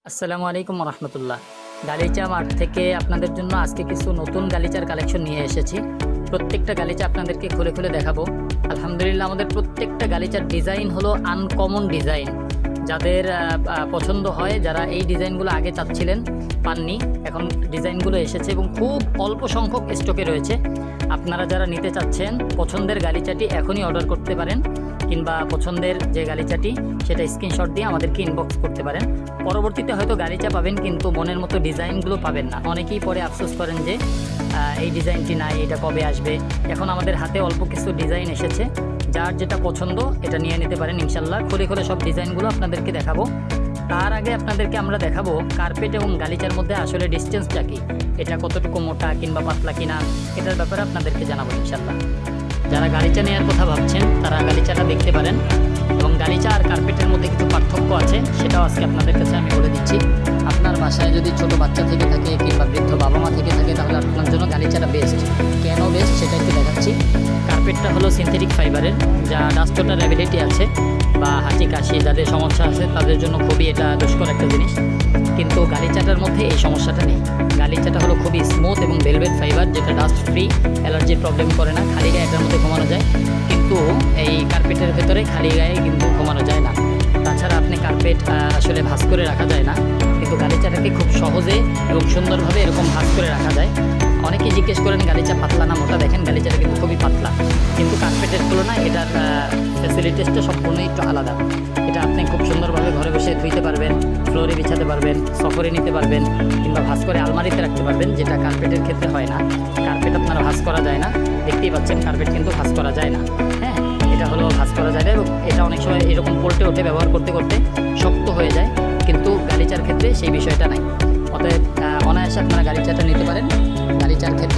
আসসালামু আলাইকুম রহমতুল্লাহ। গালিচা মার্ট থেকে আপনাদের জন্য আজকে কিছু নতুন গালিচার কালেকশন নিয়ে এসেছি। প্রত্যেকটা গালিচা আপনাদেরকে খুলে খুলে দেখাবো। আলহামদুলিল্লাহ, আমাদের প্রত্যেকটা গালিচার ডিজাইন হলো আনকমন ডিজাইন। যাদের পছন্দ হয়, যারা এই ডিজাইনগুলো আগে চাচ্ছিলেন পাননি, এখন ডিজাইনগুলো এসেছে এবং খুব অল্প সংখ্যক স্টকে রয়েছে। আপনারা যারা নিতে চাচ্ছেন পছন্দের গালিচাটি এখনই অর্ডার করতে পারেন, কিংবা পছন্দের যে গালিচাটি সেটা স্ক্রিনশট দিয়ে আমাদেরকে ইনবক্স করতে পারেন। পরবর্তীতে হয়তো গালিচা পাবেন, কিন্তু মনের মতো ডিজাইনগুলো পাবেন না। অনেকেই পরে আফসোস করেন যে এই ডিজাইনটি নাই, এটা কবে আসবে। এখন আমাদের হাতে অল্প কিছু ডিজাইন এসেছে, যার যেটা পছন্দ এটা নিয়ে নিতে পারেন ইনশাল্লাহ। খুলে খুলে সব ডিজাইনগুলো আপনাদেরকে দেখাবো। তার আগে আপনাদেরকে আমরা দেখাবো কার্পেট এবং গালিচার মধ্যে আসলে ডিস্টেন্সটা কি, এটা কতটুকু মোটা কিংবা পাতলা কিনা, এটার ব্যাপারে আপনাদেরকে জানাবো ইনশাল্লাহ। যারা গালিচা নেওয়ার কথা ভাবছেন তারা গালিচাটা দেখতে পারেন, এবং গালিচা আর কার্পেটের মধ্যে কিছু পার্থক্য আছে, সেটাও আজকে আপনাদের কাছে আমি বলে দিচ্ছি। আপনার বাসায় যদি ছোট বাচ্চা থেকে থাকে কিংবা বৃদ্ধ বাবা মা থেকে থাকে, তাহলে আপনার জন্য গালিচাটা বেস্ট। কেন বেস্ট সেটা একটু দেখাচ্ছি। কার্পেটটা হলো সিনথেটিক ফাইবারের, যা ডাস্ট ওঠার অ্যাবিলিটি আছে, বা হাঁচি কাশি যাদের সমস্যা আছে তাদের জন্য খুবই এটা দুষ্কর একটা জিনিস। কিন্তু গালিচাটার মধ্যে এই সমস্যাটা নেই। গালিচাটা হলো খুবই স্মুথ এবং ভেলভেট ফাইবার, যেটা ডাস্ট ফ্রি, অ্যালার্জির প্রবলেম করে না। খালি গায়ে এটার মধ্যে ঘুমানো যায়, কিন্তু এই কার্পেটের ভেতরে খালি গায়ে কিন্তু ঘুমানো যায় না। তাছাড়া আপনি কার্পেট আসলে ভাঁজ করে রাখা যায় না, কিন্তু গালিচাটাকে খুব সহজে এবং সুন্দরভাবে এরকম ভাঁজ করে রাখা যায়। অনেকেই জিজ্ঞেস করেন গালিচা পাতলা না মোটা, দেখেন গালিচাটা কিন্তু খুবই পাতলা, কিন্তু কার্পেটের তুলনায় এটার ফ্যাসিলিটিসটা সম্পূর্ণই একটু আলাদা। এটা আপনি খুব সুন্দরভাবে ঘরে বসে ধুইতে পারবেন, ফ্লোরে বিছাতে পারবেন, সফরে নিতে পারবেন, কিংবা ভাঁজ করে আলমারিতে রাখতে পারবেন, যেটা কার্পেটের ক্ষেত্রে হয় না। কার্পেট আপনারা ভাঁজ করা যায় না, দেখতেই পাচ্ছেন কার্পেট কিন্তু ভাঁজ করা যায় না। হ্যাঁ, এটা হলো ভাঁজ করা যায় না, এবং এটা অনেক সময় এরকম পল্টে ওঠে, ব্যবহার করতে করতে শক্ত হয়ে যায়, কিন্তু গালিচার ক্ষেত্রে সেই বিষয়টা নাই। অতএব অনায়াসে আপনারা গালিচাটা নিতে পারেন। গালিচার ক্ষেত্রে